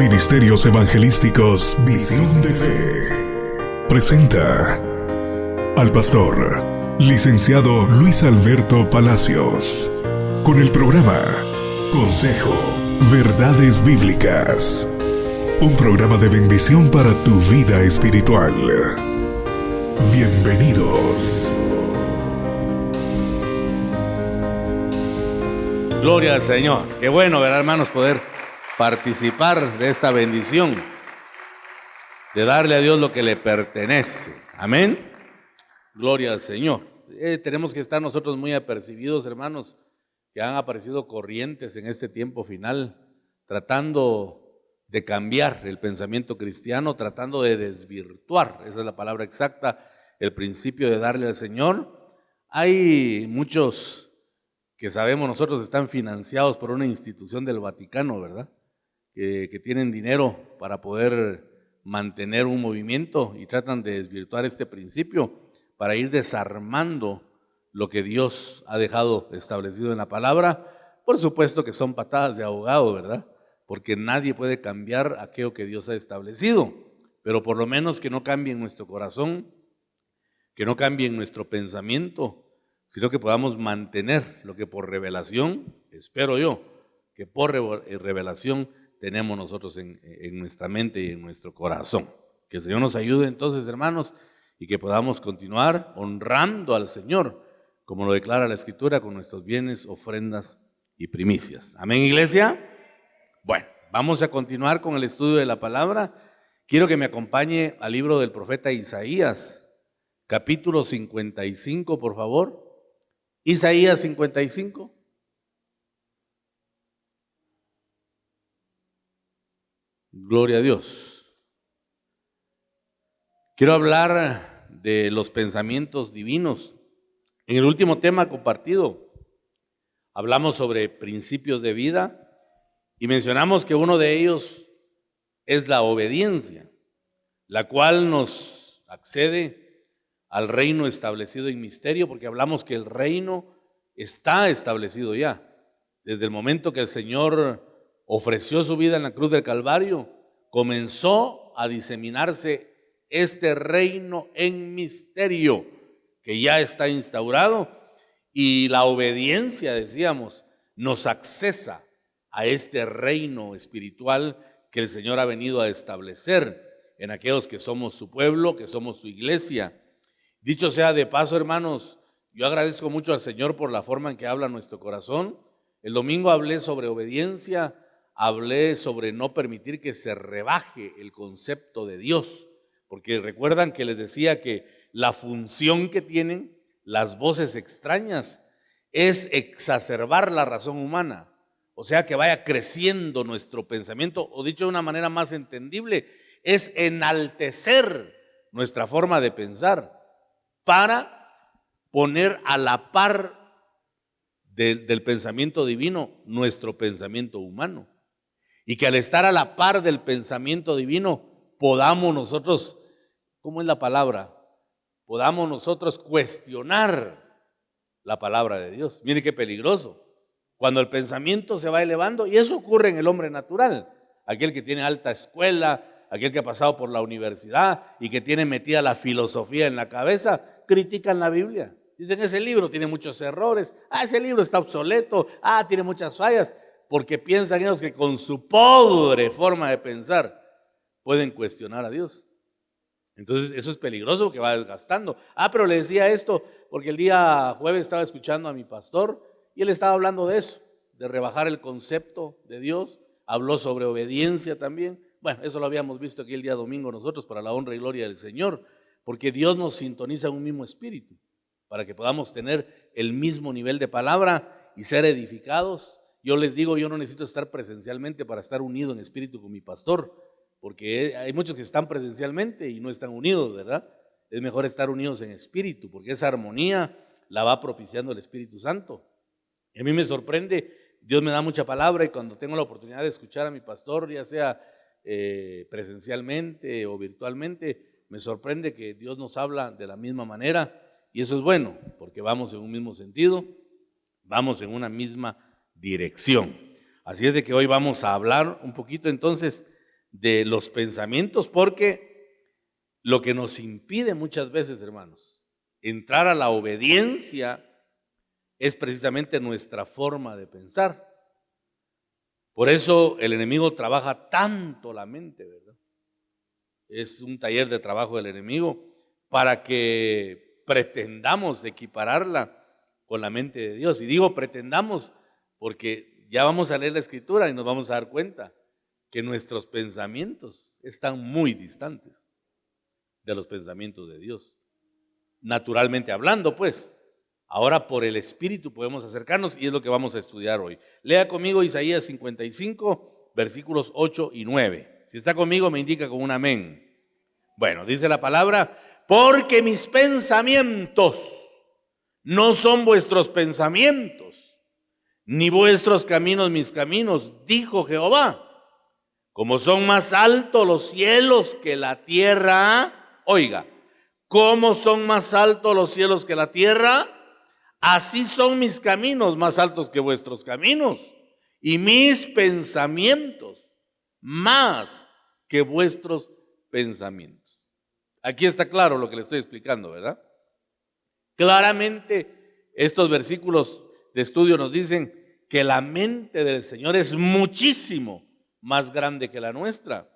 Ministerios Evangelísticos Visión de Fe presenta al pastor licenciado Luis Alberto Palacios con el programa Consejo, Verdades Bíblicas, un programa de bendición para tu vida espiritual. Bienvenidos. Gloria al Señor. Qué bueno, ¿verdad, hermanos? Poder participar de esta bendición, de darle a Dios lo que le pertenece. Amén. Gloria al Señor. Tenemos que estar nosotros muy apercibidos, hermanos, que han aparecido corrientes en este tiempo final, tratando de cambiar el pensamiento cristiano, tratando de desvirtuar, esa es la palabra exacta, el principio de darle al Señor. Hay muchos que sabemos nosotros están financiados por una institución del Vaticano, ¿verdad? Que tienen dinero para poder mantener un movimiento y tratan de desvirtuar este principio para ir desarmando lo que Dios ha dejado establecido en la palabra. Por supuesto que son patadas de ahogado, ¿verdad? Porque nadie puede cambiar aquello que Dios ha establecido, pero por lo menos que no cambie en nuestro corazón, que no cambie en nuestro pensamiento, sino que podamos mantener lo que por revelación, espero yo, que por revelación tenemos nosotros en nuestra mente y en nuestro corazón. Que el Señor nos ayude entonces, hermanos, y que podamos continuar honrando al Señor, como lo declara la Escritura, con nuestros bienes, ofrendas y primicias. Amén, iglesia. Bueno, vamos a continuar con el estudio de la palabra. Quiero que me acompañe al libro del profeta Isaías, capítulo 55, por favor. Isaías 55. Gloria a Dios. Quiero hablar de los pensamientos divinos. En el último tema compartido hablamos sobre principios de vida y mencionamos que uno de ellos es la obediencia, la cual nos accede al reino establecido en misterio, porque hablamos que el reino está establecido ya. Desde el momento que el Señor ofreció su vida en la cruz del Calvario, comenzó a diseminarse este reino en misterio, que ya está instaurado, y la obediencia, decíamos, nos accesa a este reino espiritual que el Señor ha venido a establecer en aquellos que somos su pueblo, que somos su iglesia. Dicho sea de paso, hermanos, yo agradezco mucho al Señor por la forma en que habla nuestro corazón. El domingo hablé sobre obediencia, hablé sobre no permitir que se rebaje el concepto de Dios, porque recuerdan que les decía que la función que tienen las voces extrañas es exacerbar la razón humana, o sea que vaya creciendo nuestro pensamiento, o dicho de una manera más entendible, es enaltecer nuestra forma de pensar, para poner a la par del pensamiento divino nuestro pensamiento humano. Y que al estar a la par del pensamiento divino podamos nosotros, ¿cómo es la palabra? Podamos nosotros cuestionar la palabra de Dios. Mire qué peligroso. Cuando el pensamiento se va elevando, y eso ocurre en el hombre natural, aquel que tiene alta escuela, aquel que ha pasado por la universidad y que tiene metida la filosofía en la cabeza, critican la Biblia. Dicen, ese libro tiene muchos errores, ese libro está obsoleto, tiene muchas fallas, porque piensan ellos que con su pobre forma de pensar pueden cuestionar a Dios. Entonces eso es peligroso, que va desgastando. Pero le decía esto porque el día jueves estaba escuchando a mi pastor y él estaba hablando de eso, de rebajar el concepto de Dios. Habló sobre obediencia también. Bueno, eso lo habíamos visto aquí el día domingo nosotros, para la honra y gloria del Señor, porque Dios nos sintoniza en un mismo espíritu, para que podamos tener el mismo nivel de palabra y ser edificados. Yo les digo, yo no necesito estar presencialmente para estar unido en espíritu con mi pastor, porque hay muchos que están presencialmente y no están unidos, ¿verdad? Es mejor estar unidos en espíritu, porque esa armonía la va propiciando el Espíritu Santo. Y a mí me sorprende, Dios me da mucha palabra, y cuando tengo la oportunidad de escuchar a mi pastor, ya sea presencialmente o virtualmente, me sorprende que Dios nos habla de la misma manera, y eso es bueno, porque vamos en un mismo sentido, vamos en una misma dirección. Así es de que hoy vamos a hablar un poquito entonces de los pensamientos, porque lo que nos impide muchas veces, hermanos, entrar a la obediencia es precisamente nuestra forma de pensar. Por eso el enemigo trabaja tanto la mente, ¿verdad? Es un taller de trabajo del enemigo para que pretendamos equipararla con la mente de Dios. Y digo pretendamos porque ya vamos a leer la Escritura y nos vamos a dar cuenta que nuestros pensamientos están muy distantes de los pensamientos de Dios. Naturalmente hablando, pues, ahora por el Espíritu podemos acercarnos y es lo que vamos a estudiar hoy. Lea conmigo Isaías 55, versículos 8 y 9. Si está conmigo me indica con un amén. Bueno, dice la palabra, porque mis pensamientos no son vuestros pensamientos, ni vuestros caminos mis caminos, dijo Jehová. Como son más altos los cielos que la tierra, oiga, como son más altos los cielos que la tierra, así son mis caminos más altos que vuestros caminos, y mis pensamientos más que vuestros pensamientos. Aquí está claro lo que le estoy explicando, ¿verdad? Claramente estos versículos de estudio nos dicen que la mente del Señor es muchísimo más grande que la nuestra.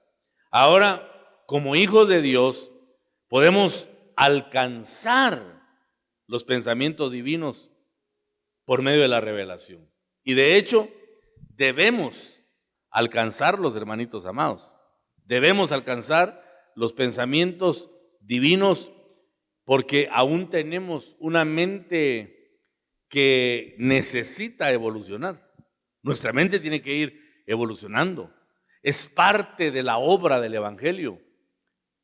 Ahora, como hijos de Dios, podemos alcanzar los pensamientos divinos por medio de la revelación. Y de hecho, debemos alcanzarlos, hermanitos amados. Debemos alcanzar los pensamientos divinos porque aún tenemos una mente que necesita evolucionar. Nuestra mente tiene que ir evolucionando. Es parte de la obra del Evangelio.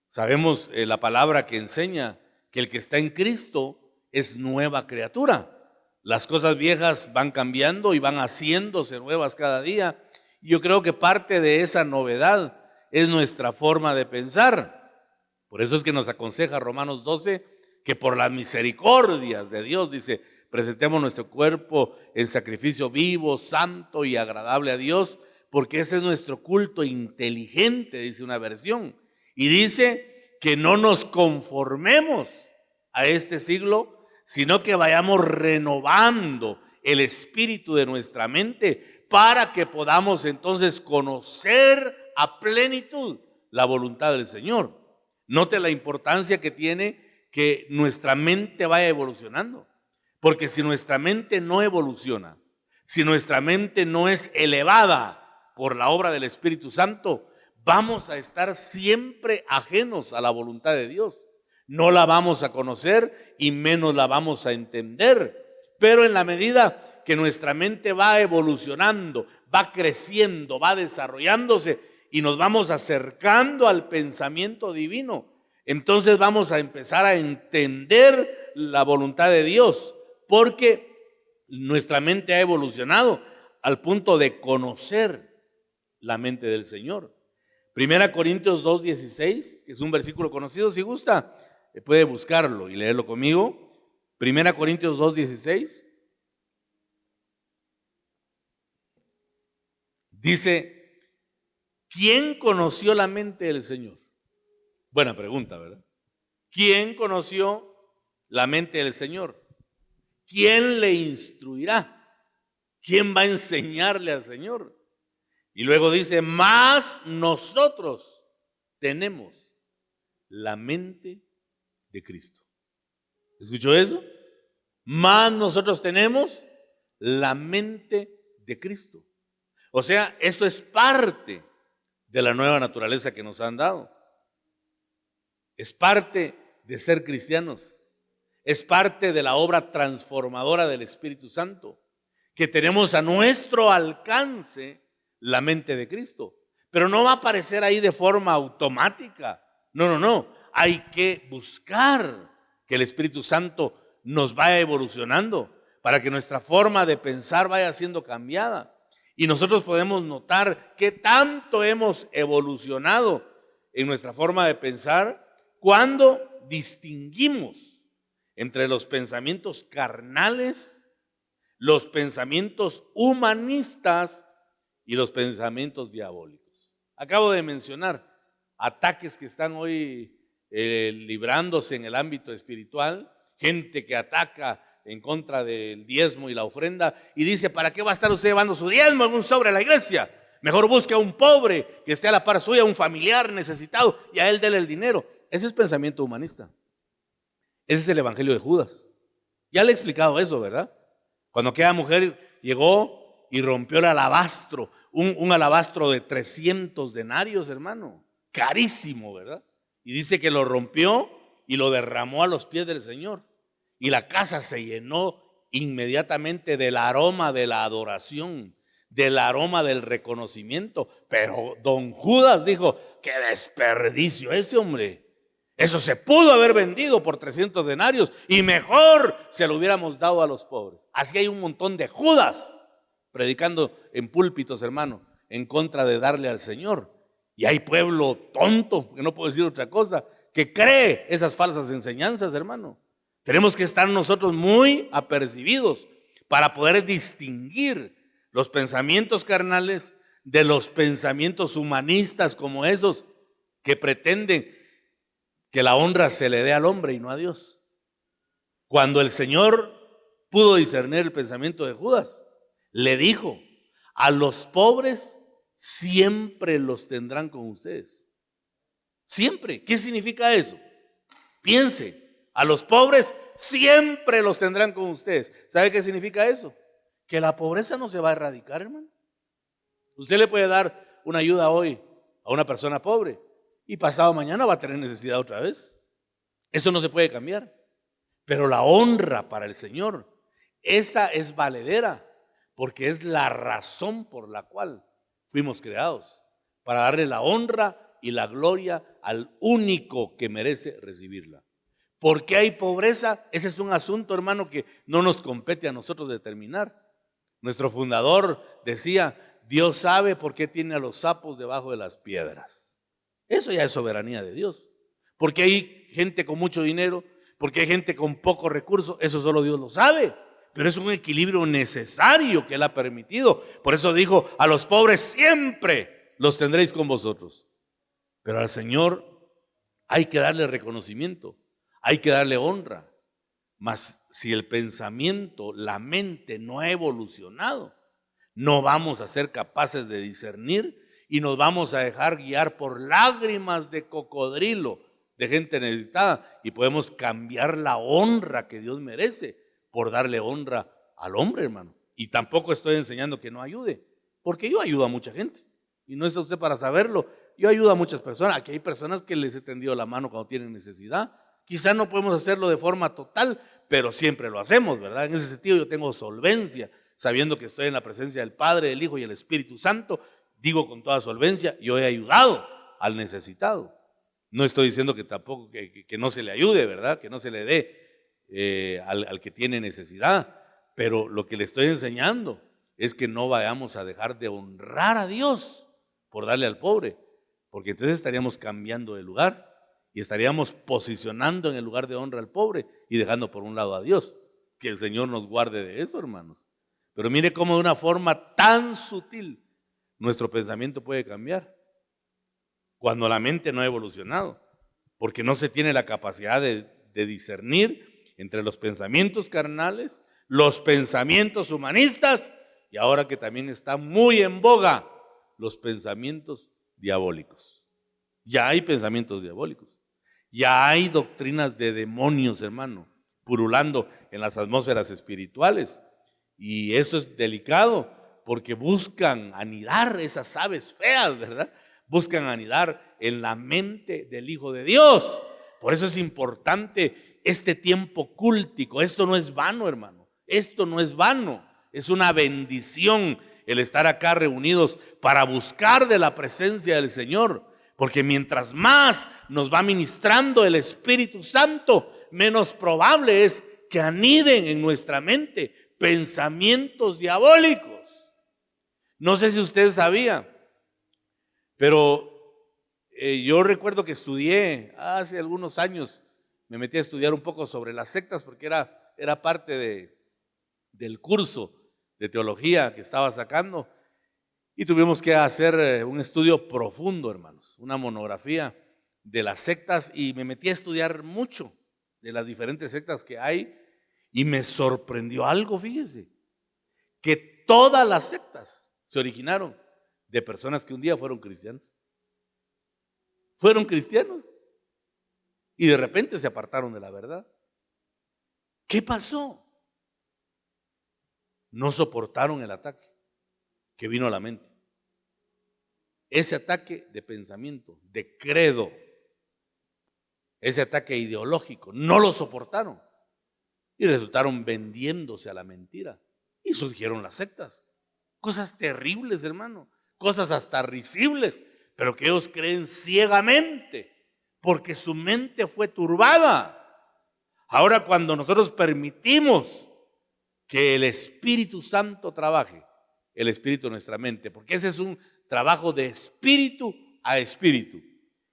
Sabemos la palabra que enseña que el que está en Cristo es nueva criatura. Las cosas viejas van cambiando y van haciéndose nuevas cada día. Yo creo que parte de esa novedad es nuestra forma de pensar. Por eso es que nos aconseja Romanos 12 que por las misericordias de Dios, dice, presentemos nuestro cuerpo en sacrificio vivo, santo y agradable a Dios, porque ese es nuestro culto inteligente, dice una versión. Y dice que no nos conformemos a este siglo, sino que vayamos renovando el espíritu de nuestra mente para que podamos entonces conocer a plenitud la voluntad del Señor. Note la importancia que tiene que nuestra mente vaya evolucionando, porque si nuestra mente no evoluciona, si nuestra mente no es elevada por la obra del Espíritu Santo, vamos a estar siempre ajenos a la voluntad de Dios. No la vamos a conocer y menos la vamos a entender. Pero en la medida que nuestra mente va evolucionando, va creciendo, va desarrollándose y nos vamos acercando al pensamiento divino, entonces vamos a empezar a entender la voluntad de Dios, porque nuestra mente ha evolucionado al punto de conocer la mente del Señor. 1 Corintios 2:16, que es un versículo conocido, si gusta, puede buscarlo y leerlo conmigo. 1 Corintios 2:16 dice, ¿quién conoció la mente del Señor? Buena pregunta, ¿verdad? ¿Quién conoció la mente del Señor? ¿Quién le instruirá? ¿Quién va a enseñarle al Señor? Y luego dice, más nosotros tenemos la mente de Cristo. ¿Escuchó eso? Más nosotros tenemos la mente de Cristo. O sea, eso es parte de la nueva naturaleza que nos han dado. Es parte de ser cristianos. Es parte de la obra transformadora del Espíritu Santo, que tenemos a nuestro alcance la mente de Cristo. Pero no va a aparecer ahí de forma automática. No. Hay que buscar que el Espíritu Santo nos vaya evolucionando para que nuestra forma de pensar vaya siendo cambiada. Y nosotros podemos notar que tanto hemos evolucionado en nuestra forma de pensar cuando distinguimos entre los pensamientos carnales, los pensamientos humanistas y los pensamientos diabólicos. Acabo de mencionar ataques que están hoy librándose en el ámbito espiritual, gente que ataca en contra del diezmo y la ofrenda y dice, ¿para qué va a estar usted llevando su diezmo en un sobre a la iglesia? Mejor busque a un pobre que esté a la par suya, un familiar necesitado, y a él dele el dinero. Ese es pensamiento humanista. Ese es el evangelio de Judas. Ya le he explicado eso, ¿verdad? Cuando aquella mujer llegó y rompió el alabastro, un alabastro de 300 denarios, hermano, carísimo, ¿verdad? Y dice que lo rompió y lo derramó a los pies del Señor. Y la casa se llenó inmediatamente del aroma de la adoración, del aroma del reconocimiento. Pero don Judas dijo, qué desperdicio ese hombre. Eso se pudo haber vendido por 300 denarios y mejor se lo hubiéramos dado a los pobres. Así hay un montón de Judas predicando en púlpitos, hermano, en contra de darle al Señor. Y hay pueblo tonto, que no puedo decir otra cosa, que cree esas falsas enseñanzas, hermano. Tenemos que estar nosotros muy apercibidos para poder distinguir los pensamientos carnales de los pensamientos humanistas como esos que pretenden que la honra se le dé al hombre y no a Dios. Cuando el Señor pudo discernir el pensamiento de Judas, le dijo, a los pobres siempre los tendrán con ustedes. Siempre. ¿Qué significa eso? Piense, a los pobres siempre los tendrán con ustedes. ¿Sabe qué significa eso? Que la pobreza no se va a erradicar, hermano. Usted le puede dar una ayuda hoy a una persona pobre y pasado mañana va a tener necesidad otra vez. Eso no se puede cambiar. Pero la honra para el Señor, esa es valedera, porque es la razón por la cual fuimos creados, para darle la honra y la gloria al único que merece recibirla. ¿Por qué hay pobreza? Ese es un asunto, hermano, que no nos compete a nosotros determinar. Nuestro fundador decía, Dios sabe por qué tiene a los sapos debajo de las piedras. Eso ya es soberanía de Dios. Porque hay gente con mucho dinero, porque hay gente con poco recurso, eso solo Dios lo sabe. Pero es un equilibrio necesario que Él ha permitido. Por eso dijo, a los pobres siempre los tendréis con vosotros. Pero al Señor hay que darle reconocimiento, hay que darle honra. Mas si el pensamiento, la mente no ha evolucionado, no vamos a ser capaces de discernir y nos vamos a dejar guiar por lágrimas de cocodrilo de gente necesitada y podemos cambiar la honra que Dios merece por darle honra al hombre, hermano. Y tampoco estoy enseñando que no ayude, porque yo ayudo a mucha gente y no está usted para saberlo. Yo ayudo a muchas personas. Aquí hay personas que les he tendido la mano cuando tienen necesidad. Quizás no podemos hacerlo de forma total, pero siempre lo hacemos, ¿verdad? En ese sentido yo tengo solvencia, sabiendo que estoy en la presencia del Padre, del Hijo y el Espíritu Santo. Digo con toda solvencia, yo he ayudado al necesitado. No estoy diciendo que tampoco que no se le ayude, ¿verdad? Que no se le dé al que tiene necesidad. Pero lo que le estoy enseñando es que no vayamos a dejar de honrar a Dios por darle al pobre, porque entonces estaríamos cambiando de lugar y estaríamos posicionando en el lugar de honra al pobre y dejando por un lado a Dios. Que el Señor nos guarde de eso, hermanos. Pero mire cómo de una forma tan sutil nuestro pensamiento puede cambiar cuando la mente no ha evolucionado, porque no se tiene la capacidad de discernir entre los pensamientos carnales, los pensamientos humanistas y ahora que también está muy en boga, los pensamientos diabólicos. Ya hay pensamientos diabólicos, ya hay doctrinas de demonios, hermano, purulando en las atmósferas espirituales. Y eso es delicado porque buscan anidar esas aves feas, ¿verdad? Buscan anidar en la mente del Hijo de Dios. Por eso es importante este tiempo cúltico. Esto no es vano, hermano. Esto no es vano. Es una bendición el estar acá reunidos para buscar de la presencia del Señor. Porque mientras más nos va ministrando el Espíritu Santo, menos probable es que aniden en nuestra mente pensamientos diabólicos. No sé si usted sabía, pero yo recuerdo que estudié hace algunos años, me metí a estudiar un poco sobre las sectas porque era parte del curso de teología que estaba sacando. Y tuvimos que hacer un estudio profundo, hermanos, una monografía de las sectas, y me metí a estudiar mucho de las diferentes sectas que hay, y me sorprendió algo, fíjese, que todas las sectas se originaron de personas que un día fueron cristianos. Fueron cristianos y de repente se apartaron de la verdad. ¿Qué pasó? No soportaron el ataque que vino a la mente. Ese ataque de pensamiento, de credo, ese ataque ideológico, no lo soportaron y resultaron vendiéndose a la mentira. Y surgieron las sectas. Cosas terribles, hermano, cosas hasta risibles, pero que ellos creen ciegamente porque su mente fue turbada. Ahora, cuando nosotros permitimos que el Espíritu Santo trabaje, el Espíritu en nuestra mente, porque ese es un trabajo de espíritu a espíritu,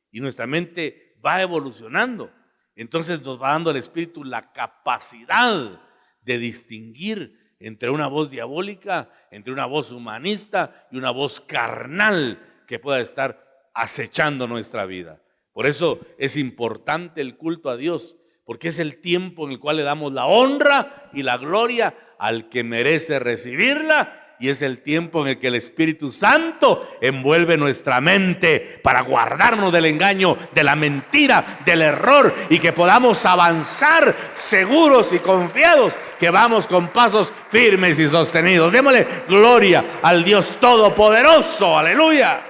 y nuestra mente va evolucionando, entonces nos va dando el Espíritu la capacidad de distinguir entre una voz diabólica, entre una voz humanista y una voz carnal que pueda estar acechando nuestra vida. Por eso es importante el culto a Dios, porque es el tiempo en el cual le damos la honra y la gloria al que merece recibirla, y es el tiempo en el que el Espíritu Santo envuelve nuestra mente para guardarnos del engaño, de la mentira, del error, y que podamos avanzar seguros y confiados, que vamos con pasos firmes y sostenidos. Démosle gloria al Dios Todopoderoso, aleluya.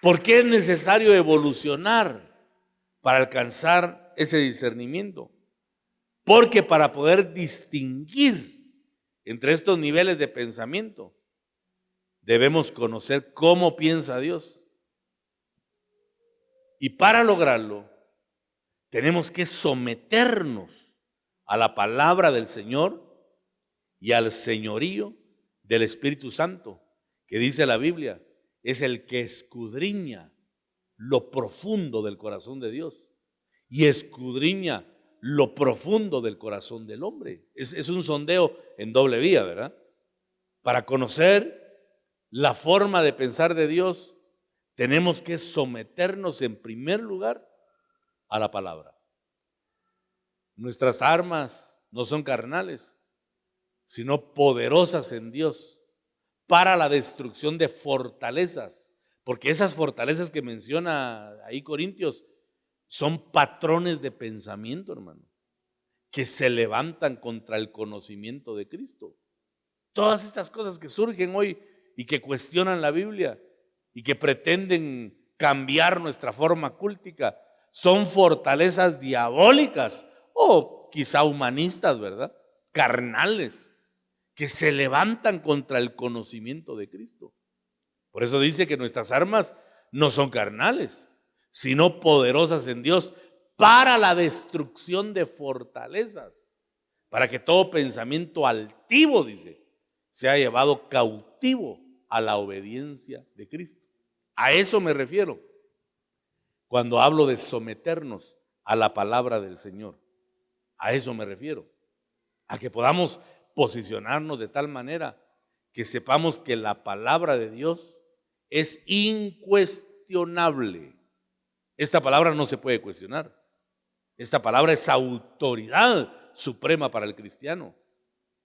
¿Por qué es necesario evolucionar para alcanzar ese discernimiento? Porque para poder distinguir entre estos niveles de pensamiento, debemos conocer cómo piensa Dios. Y para lograrlo, tenemos que someternos a la palabra del Señor y al señorío del Espíritu Santo, que dice la Biblia, es el que escudriña lo profundo del corazón de Dios y escudriña lo profundo del corazón del hombre. Es un sondeo en doble vía, ¿verdad? Para conocer la forma de pensar de Dios, tenemos que someternos en primer lugar a la palabra. Nuestras armas no son carnales, sino poderosas en Dios para la destrucción de fortalezas, porque esas fortalezas que menciona ahí Corintios son patrones de pensamiento, hermano, que se levantan contra el conocimiento de Cristo. Todas estas cosas que surgen hoy y que cuestionan la Biblia y que pretenden cambiar nuestra forma cúltica, son fortalezas diabólicas o quizá humanistas, ¿verdad? Carnales, que se levantan contra el conocimiento de Cristo. Por eso dice que nuestras armas no son carnales, sino poderosas en Dios para la destrucción de fortalezas, para que todo pensamiento altivo, dice, sea llevado cautivo a la obediencia de Cristo. A eso me refiero cuando hablo de someternos a la palabra del Señor. A eso me refiero, a que podamos posicionarnos de tal manera que sepamos que la palabra de Dios es incuestionable. Esta palabra no se puede cuestionar. Esta palabra es autoridad suprema para el cristiano.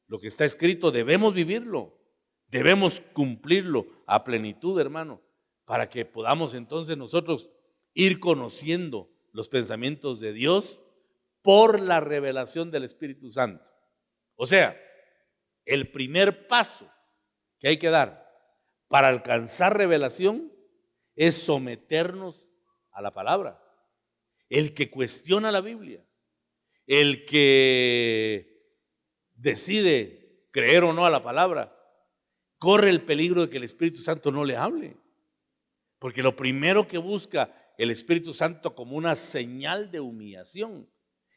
Lo que está escrito debemos vivirlo, debemos cumplirlo a plenitud, hermano, para que podamos entonces nosotros ir conociendo los pensamientos de Dios por la revelación del Espíritu Santo. O sea, el primer paso que hay que dar para alcanzar revelación es someternos a la palabra. El que cuestiona la Biblia, el que decide creer o no a la palabra, corre el peligro de que el Espíritu Santo no le hable. Porque lo primero que busca el Espíritu Santo como una señal de humillación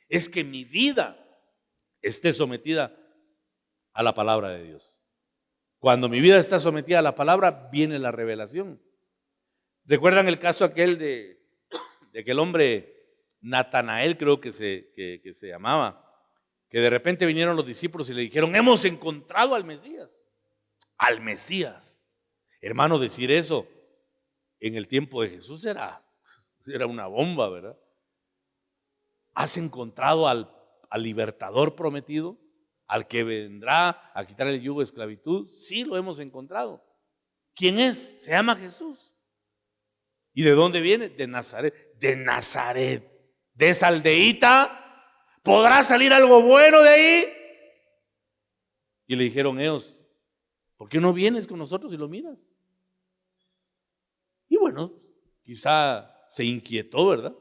es que mi vida esté sometida a la palabra de Dios. Cuando mi vida está sometida a la palabra, viene la revelación. ¿Recuerdan el caso aquel de aquel hombre Natanael, creo que se llamaba, que de repente vinieron los discípulos y le dijeron: hemos encontrado al Mesías? al Mesías. Hermano, decir eso en el tiempo de Jesús era una bomba, ¿verdad? ¿Has encontrado al libertador prometido? ¿Al que vendrá a quitar el yugo de esclavitud? Sí, lo hemos encontrado. ¿Quién es? Se llama Jesús. ¿Y de dónde viene? De Nazaret. De Nazaret. De esa aldeíta, ¿podrá salir algo bueno de ahí? Y le dijeron ellos, ¿por qué no vienes con nosotros y lo miras? Y bueno, quizá se inquietó, ¿verdad?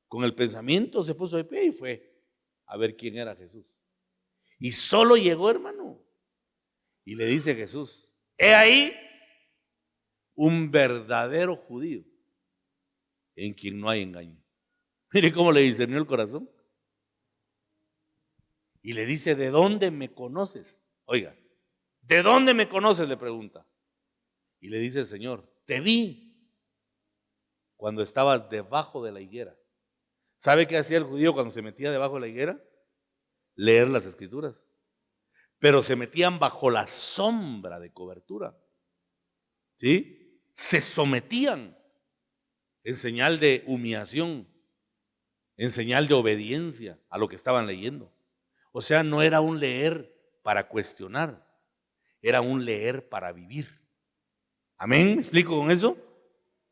Con el pensamiento se puso de pie y fue a ver quién era Jesús. Y solo llegó, hermano, y le dice Jesús, he ahí un verdadero judío en quien no hay engaño. Mire cómo le discernió el corazón. Y le dice, ¿de dónde me conoces? Oiga, ¿de dónde me conoces? Le pregunta. Y le dice el Señor, te vi cuando estabas debajo de la higuera. ¿Sabe qué hacía el judío cuando se metía debajo de la higuera? Leer las escrituras. Pero se metían bajo la sombra de cobertura. ¿Sí? Se sometían en señal de humillación, en señal de obediencia a lo que estaban leyendo. O sea, no era un leer para cuestionar, era un leer para vivir. ¿Amén? ¿Me explico con eso?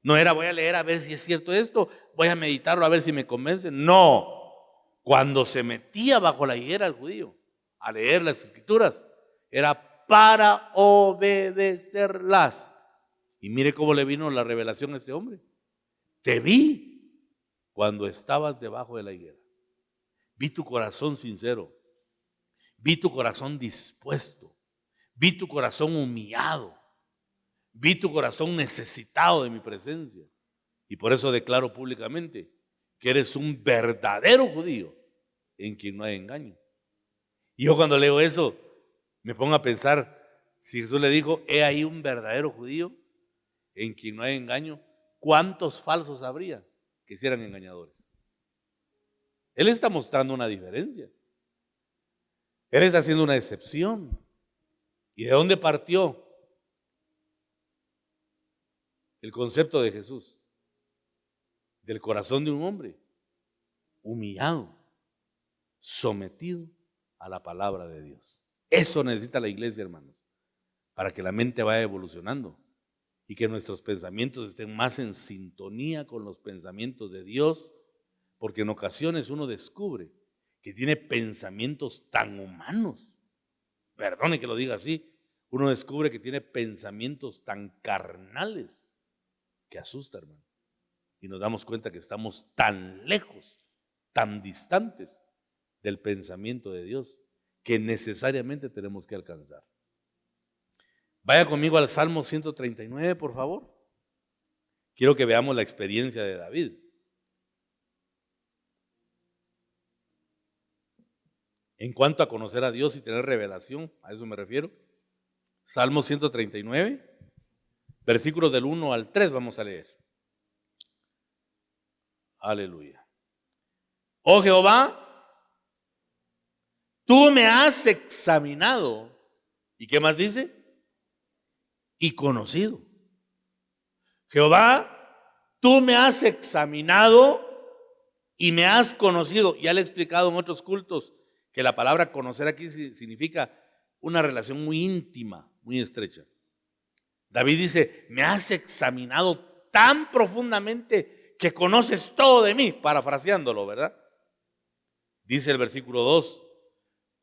No era voy a leer a ver si es cierto esto, voy a meditarlo a ver si me convence. No, cuando se metía bajo la higuera el judío a leer las escrituras, era para obedecerlas. Y mire cómo le vino la revelación a este hombre. Te vi cuando estabas debajo de la higuera. Vi tu corazón sincero. Vi tu corazón dispuesto. Vi tu corazón humillado. Vi tu corazón necesitado de mi presencia. Y por eso declaro públicamente que eres un verdadero judío en quien no hay engaño. Y yo cuando leo eso me pongo a pensar, si Jesús le dijo, he ahí un verdadero judío en quien no hay engaño, ¿cuántos falsos habría que hicieran engañadores? Él está mostrando una diferencia. Él está haciendo una excepción. ¿Y de dónde partió el concepto de Jesús? Del corazón de un hombre humillado, sometido a la palabra de Dios. Eso necesita la iglesia, hermanos, para que la mente vaya evolucionando y que nuestros pensamientos estén más en sintonía con los pensamientos de Dios, porque en ocasiones uno descubre que tiene pensamientos tan humanos, perdone que lo diga así, uno descubre que tiene pensamientos tan carnales que asusta, hermano, y nos damos cuenta que estamos tan lejos, tan distantes del pensamiento de Dios que necesariamente tenemos que alcanzar. Vaya conmigo al Salmo 139, por favor. Quiero que veamos la experiencia de David. En cuanto a conocer a Dios y tener revelación, a eso me refiero. Salmo 139, versículos del 1 al 3 vamos a leer. Aleluya. Oh Jehová, tú me has examinado. ¿Y qué más dice? Y conocido. Jehová, tú me has examinado y me has conocido. Ya le he explicado en otros cultos que la palabra conocer aquí significa una relación muy íntima, muy estrecha. David dice, me has examinado tan profundamente que conoces todo de mí, parafraseándolo, ¿verdad? Dice el versículo 2,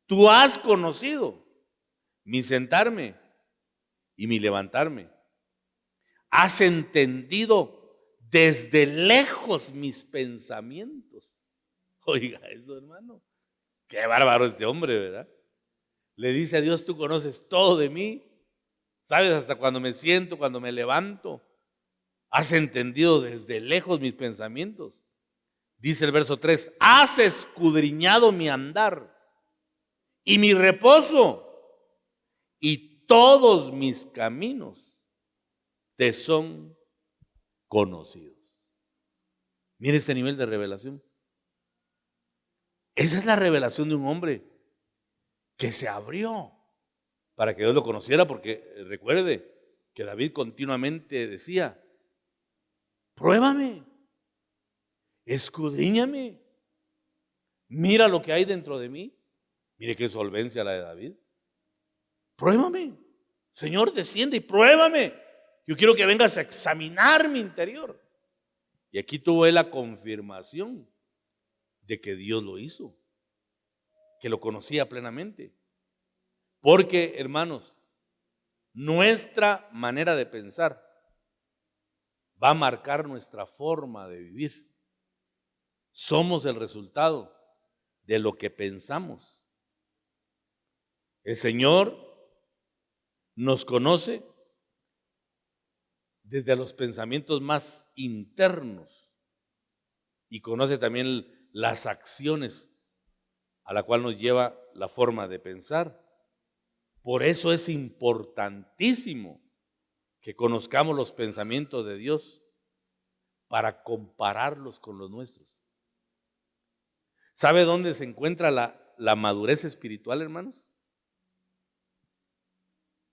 tú has conocido mi sentarme y mi levantarme. Has entendido desde lejos mis pensamientos. Oiga eso, hermano. Qué bárbaro este hombre, ¿verdad? Le dice a Dios, tú conoces todo de mí. Sabes hasta cuando me siento, cuando me levanto. Has entendido desde lejos mis pensamientos. Dice el verso 3, has escudriñado mi andar y mi reposo, y todos mis caminos te son conocidos. Mire este nivel de revelación. Esa es la revelación de un hombre que se abrió para que Dios lo conociera, porque recuerde que David continuamente decía, pruébame, escudriñame, mira lo que hay dentro de mí. Mire qué solvencia la de David. Pruébame, Señor, desciende y pruébame. Yo quiero que vengas a examinar mi interior. Y aquí tuvo él la confirmación de que Dios lo hizo, que lo conocía plenamente. Porque, hermanos, nuestra manera de pensar va a marcar nuestra forma de vivir. Somos el resultado de lo que pensamos. El Señor nos conoce desde los pensamientos más internos y conoce también las acciones a la cual nos lleva la forma de pensar. Por eso es importantísimo que conozcamos los pensamientos de Dios para compararlos con los nuestros. ¿Sabe dónde se encuentra la madurez espiritual, hermanos?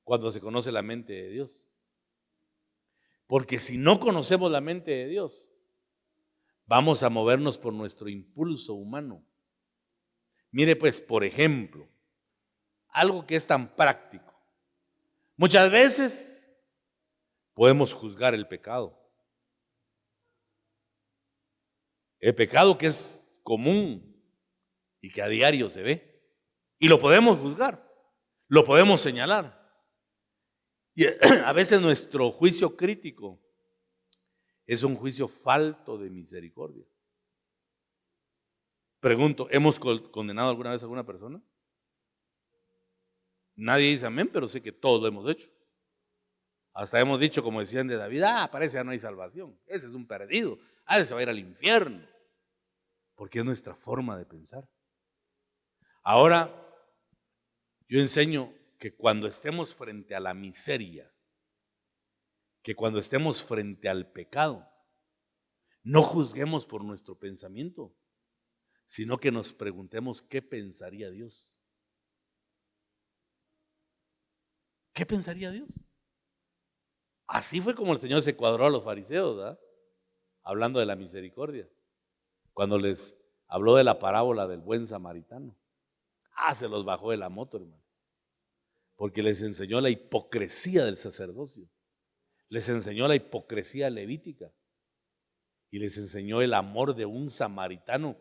Cuando se conoce la mente de Dios. Porque si no conocemos la mente de Dios, vamos a movernos por nuestro impulso humano. Mire pues, por ejemplo, algo que es tan práctico. Muchas veces podemos juzgar el pecado. El pecado que es común y que a diario se ve. Y lo podemos juzgar, lo podemos señalar. Y a veces nuestro juicio crítico es un juicio falto de misericordia. Pregunto, ¿hemos condenado alguna vez a alguna persona? Nadie dice amén, pero sé que todos lo hemos hecho. Hasta hemos dicho, como decían de David, parece que no hay salvación. Ese es un perdido. Ese se va a ir al infierno. Porque es nuestra forma de pensar. Ahora, yo enseño que cuando estemos frente a la miseria, que cuando estemos frente al pecado, no juzguemos por nuestro pensamiento, sino que nos preguntemos qué pensaría Dios. ¿Qué pensaría Dios? Así fue como el Señor se cuadró a los fariseos, ¿verdad? Hablando de la misericordia, cuando les habló de la parábola del buen samaritano. Se los bajó de la moto, hermano, porque les enseñó la hipocresía del sacerdocio, les enseñó la hipocresía levítica y les enseñó el amor de un samaritano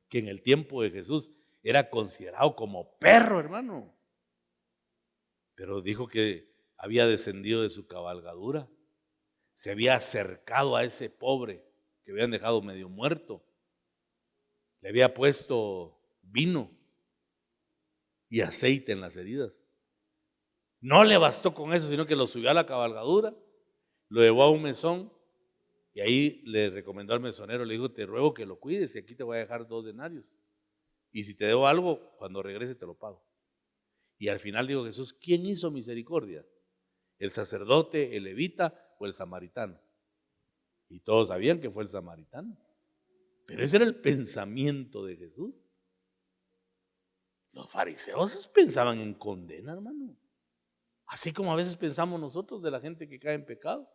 que en el tiempo de Jesús era considerado como perro, hermano. Pero dijo que había descendido de su cabalgadura, se había acercado a ese pobre que habían dejado medio muerto, le había puesto vino y aceite en las heridas. No le bastó con eso, sino que lo subió a la cabalgadura, lo llevó a un mesón y ahí le recomendó al mesonero, le dijo, te ruego que lo cuides y aquí te voy a dejar 2 denarios. Y si te debo algo, cuando regrese te lo pago. Y al final dijo Jesús, ¿quién hizo misericordia? ¿El sacerdote, el levita o el samaritano? Y todos sabían que fue el samaritano. Pero ese era el pensamiento de Jesús. Los fariseos pensaban en condena, hermano. Así como a veces pensamos nosotros de la gente que cae en pecado.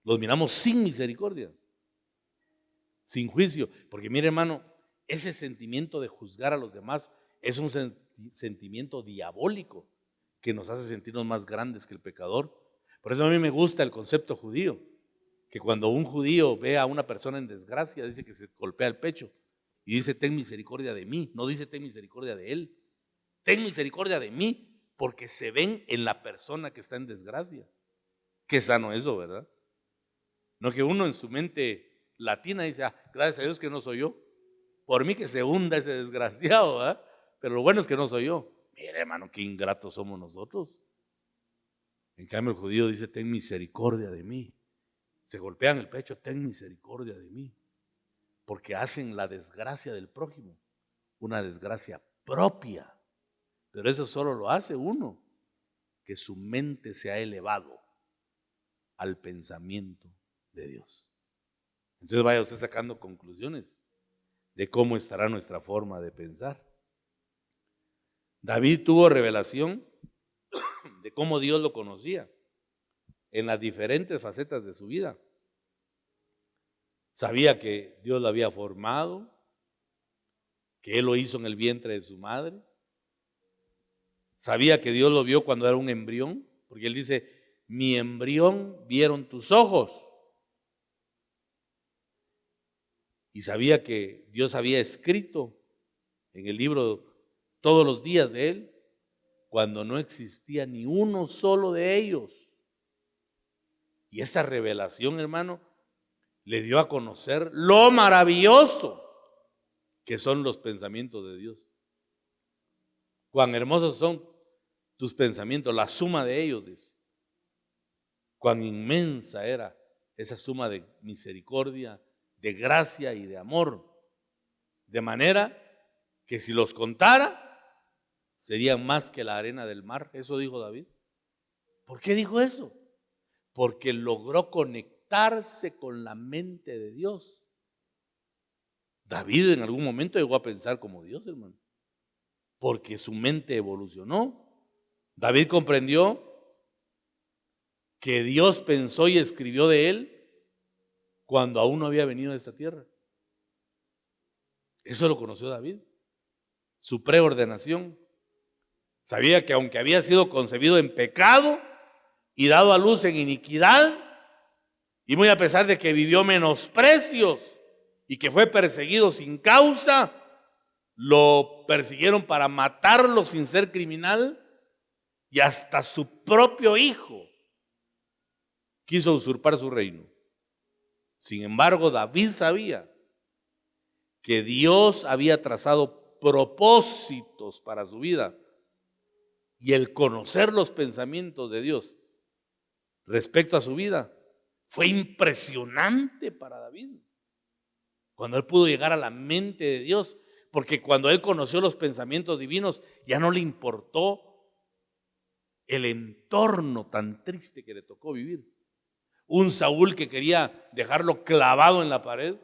Los miramos sin misericordia, sin juicio. Porque mire, hermano, ese sentimiento de juzgar a los demás es un sentimiento diabólico que nos hace sentirnos más grandes que el pecador. Por eso a mí me gusta el concepto judío, que cuando un judío ve a una persona en desgracia, dice que se golpea el pecho y dice, ten misericordia de mí. No dice, ten misericordia de él. Ten misericordia de mí, porque se ven en la persona que está en desgracia. Qué sano eso, ¿verdad? No que uno en su mente latina dice, gracias a Dios que no soy yo. Por mí que se hunda ese desgraciado, ¿verdad? Pero lo bueno es que no soy yo. Mire, hermano, qué ingratos somos nosotros. En cambio el judío dice, ten misericordia de mí. Se golpean el pecho, ten misericordia de mí. Porque hacen la desgracia del prójimo una desgracia propia. Pero eso solo lo hace uno que su mente se ha elevado al pensamiento de Dios. Entonces vaya usted sacando conclusiones de cómo estará nuestra forma de pensar. David tuvo revelación de cómo Dios lo conocía en las diferentes facetas de su vida. Sabía que Dios lo había formado, que Él lo hizo en el vientre de su madre. Sabía que Dios lo vio cuando era un embrión, porque Él dice, mi embrión vieron tus ojos. Y sabía que Dios había escrito en el libro todos los días de Él, cuando no existía ni uno solo de ellos. Y esta revelación, hermano, le dio a conocer lo maravilloso que son los pensamientos de Dios. Cuán hermosos son tus pensamientos, la suma de ellos, dice. Cuán inmensa era esa suma de misericordia, de gracia y de amor. De manera que si los contara, serían más que la arena del mar. Eso dijo David. ¿Por qué dijo eso? Porque logró conectarse con la mente de Dios. David en algún momento llegó a pensar como Dios, hermano, porque su mente evolucionó. David comprendió que Dios pensó y escribió de él cuando aún no había venido a esta tierra. Eso lo conoció David, su preordenación. Sabía que aunque había sido concebido en pecado y dado a luz en iniquidad, y muy a pesar de que vivió menosprecios y que fue perseguido sin causa, lo persiguieron para matarlo sin ser criminal, y hasta su propio hijo quiso usurpar su reino. Sin embargo, David sabía que Dios había trazado propósitos para su vida, y el conocer los pensamientos de Dios respecto a su vida fue impresionante para David. Cuando él pudo llegar a la mente de Dios, porque cuando él conoció los pensamientos divinos, ya no le importó el entorno tan triste que le tocó vivir. Un Saúl que quería dejarlo clavado en la pared,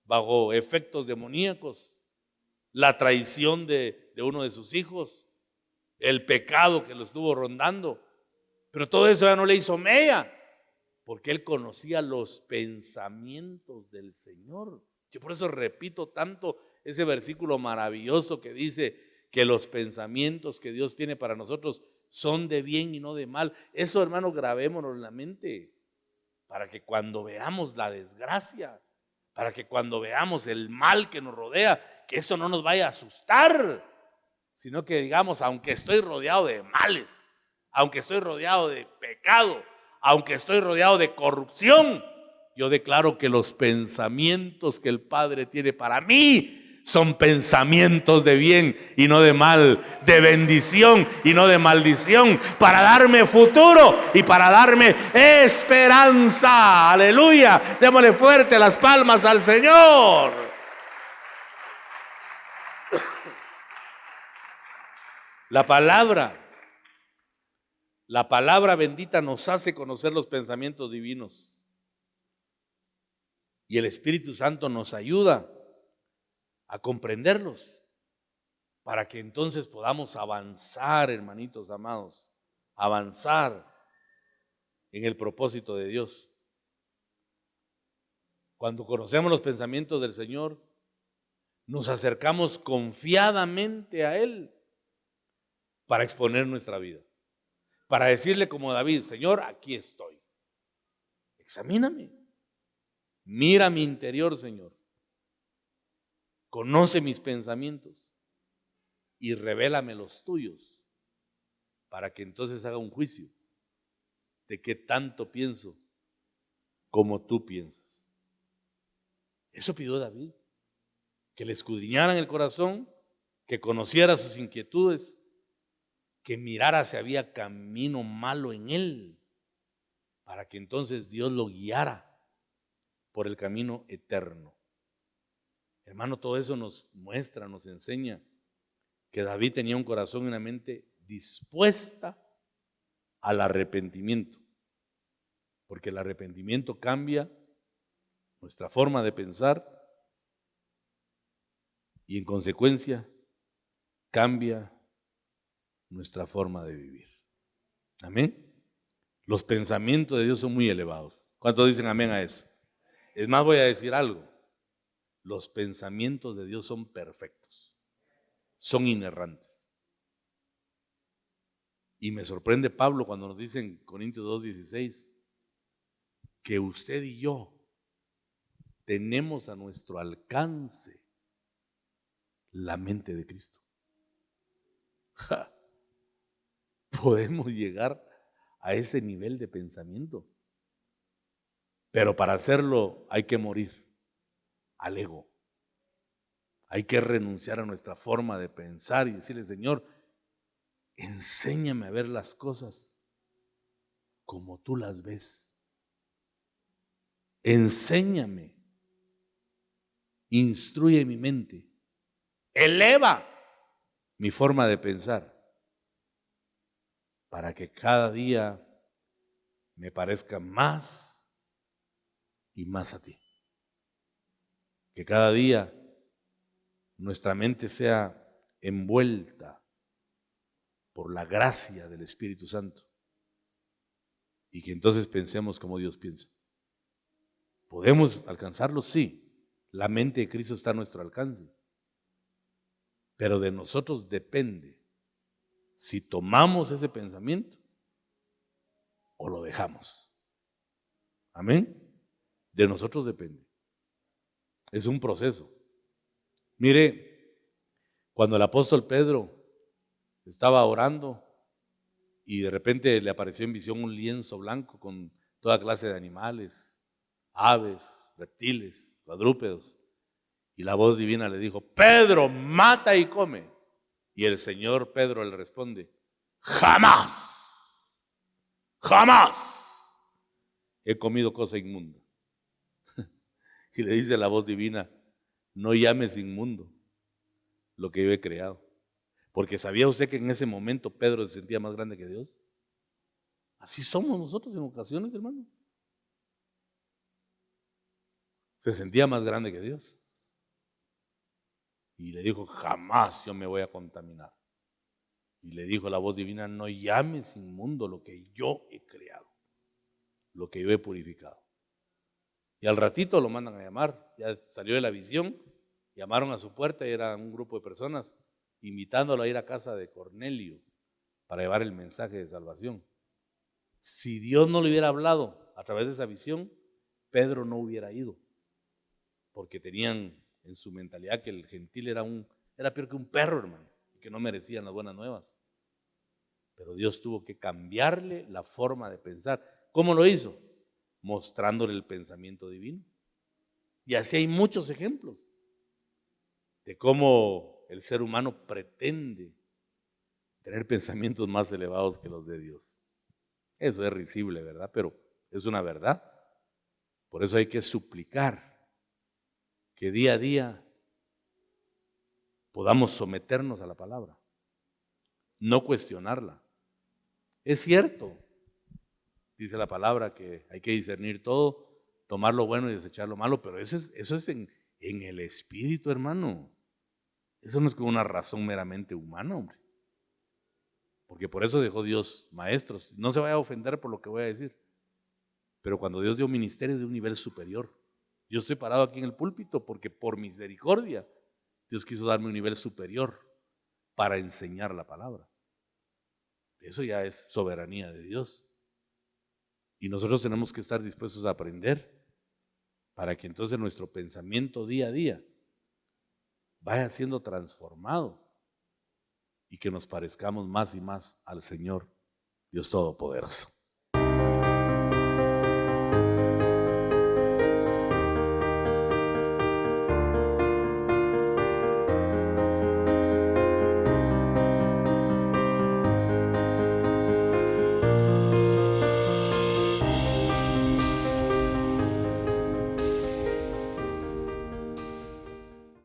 bajo efectos demoníacos, la traición de uno de sus hijos, el pecado que lo estuvo rondando. Pero todo eso ya no le hizo mella, porque él conocía los pensamientos del Señor. Yo por eso repito tanto ese versículo maravilloso que dice que los pensamientos que Dios tiene para nosotros son de bien y no de mal. Eso, hermano, grabémonos en la mente, para que cuando veamos la desgracia, para que cuando veamos el mal que nos rodea, que esto no nos vaya a asustar, sino que digamos, aunque estoy rodeado de males, aunque estoy rodeado de pecado, aunque estoy rodeado de corrupción, yo declaro que los pensamientos que el Padre tiene para mí son pensamientos de bien y no de mal, de bendición y no de maldición, para darme futuro y para darme esperanza. Aleluya. Démosle fuerte las palmas al Señor. La palabra bendita nos hace conocer los pensamientos divinos, y el Espíritu Santo nos ayuda a comprenderlos, para que entonces podamos avanzar, hermanitos amados, avanzar en el propósito de Dios. Cuando conocemos los pensamientos del Señor, nos acercamos confiadamente a Él para exponer nuestra vida, para decirle como David: Señor, aquí estoy, examíname, mira mi interior, Señor, conoce mis pensamientos y revélame los tuyos, para que entonces haga un juicio de qué tanto pienso como tú piensas. Eso pidió David, que le escudriñaran el corazón, que conociera sus inquietudes, que mirara si había camino malo en él, para que entonces Dios lo guiara por el camino eterno. Hermano, todo eso nos muestra, nos enseña que David tenía un corazón y una mente dispuesta al arrepentimiento, porque el arrepentimiento cambia nuestra forma de pensar y en consecuencia cambia nuestra forma de vivir. Amén. Los pensamientos de Dios son muy elevados. ¿Cuántos dicen amén a eso? Es más, voy a decir algo. Los pensamientos de Dios son perfectos, son inerrantes. Y me sorprende Pablo cuando nos dice en Corintios 2:16 que usted y yo tenemos a nuestro alcance la mente de Cristo. Podemos llegar a ese nivel de pensamiento, pero para hacerlo hay que morir al ego. Hay que renunciar a nuestra forma de pensar y decirle: Señor, enséñame a ver las cosas como tú las ves. Enséñame, instruye mi mente, eleva mi forma de pensar para que cada día me parezca más y más a ti. Que cada día nuestra mente sea envuelta por la gracia del Espíritu Santo y que entonces pensemos como Dios piensa. ¿Podemos alcanzarlo? Sí. La mente de Cristo está a nuestro alcance, pero de nosotros depende si tomamos ese pensamiento o lo dejamos. Amén. De nosotros depende. Es un proceso. Mire, cuando el apóstol Pedro estaba orando y de repente le apareció en visión un lienzo blanco con toda clase de animales, aves, reptiles, cuadrúpedos, y la voz divina le dijo: Pedro, mata y come. Y el Señor Pedro le responde: jamás, jamás he comido cosa inmunda. Y le dice la voz divina: no llames inmundo lo que yo he creado. Porque ¿sabía usted que en ese momento Pedro se sentía más grande que Dios? Así somos nosotros en ocasiones, hermano. Se sentía más grande que Dios. Y le dijo: jamás yo me voy a contaminar. Y le dijo la voz divina: no llames inmundo lo que yo he creado, lo que yo he purificado. Y al ratito lo mandan a llamar, ya salió de la visión, llamaron a su puerta y era un grupo de personas invitándolo a ir a casa de Cornelio para llevar el mensaje de salvación. Si Dios no le hubiera hablado a través de esa visión, Pedro no hubiera ido, porque tenían en su mentalidad que el gentil era peor que un perro, hermano, y que no merecían las buenas nuevas. Pero Dios tuvo que cambiarle la forma de pensar. ¿Cómo lo hizo? Mostrándole el pensamiento divino. Y así hay muchos ejemplos de cómo el ser humano pretende tener pensamientos más elevados que los de Dios. Eso es risible, ¿verdad? Pero es una verdad. Por eso hay que suplicar que día a día podamos someternos a la palabra, no cuestionarla. Es cierto, dice la palabra, que hay que discernir todo, tomar lo bueno y desechar lo malo, pero eso es en el espíritu, hermano. Eso no es con una razón meramente humana, hombre. Porque por eso dejó Dios maestros. No se vaya a ofender por lo que voy a decir, pero cuando Dios dio ministerio de un nivel superior. Yo estoy parado aquí en el púlpito porque por misericordia Dios quiso darme un nivel superior para enseñar la palabra. Eso ya es soberanía de Dios. Y nosotros tenemos que estar dispuestos a aprender para que entonces nuestro pensamiento día a día vaya siendo transformado y que nos parezcamos más y más al Señor Dios Todopoderoso.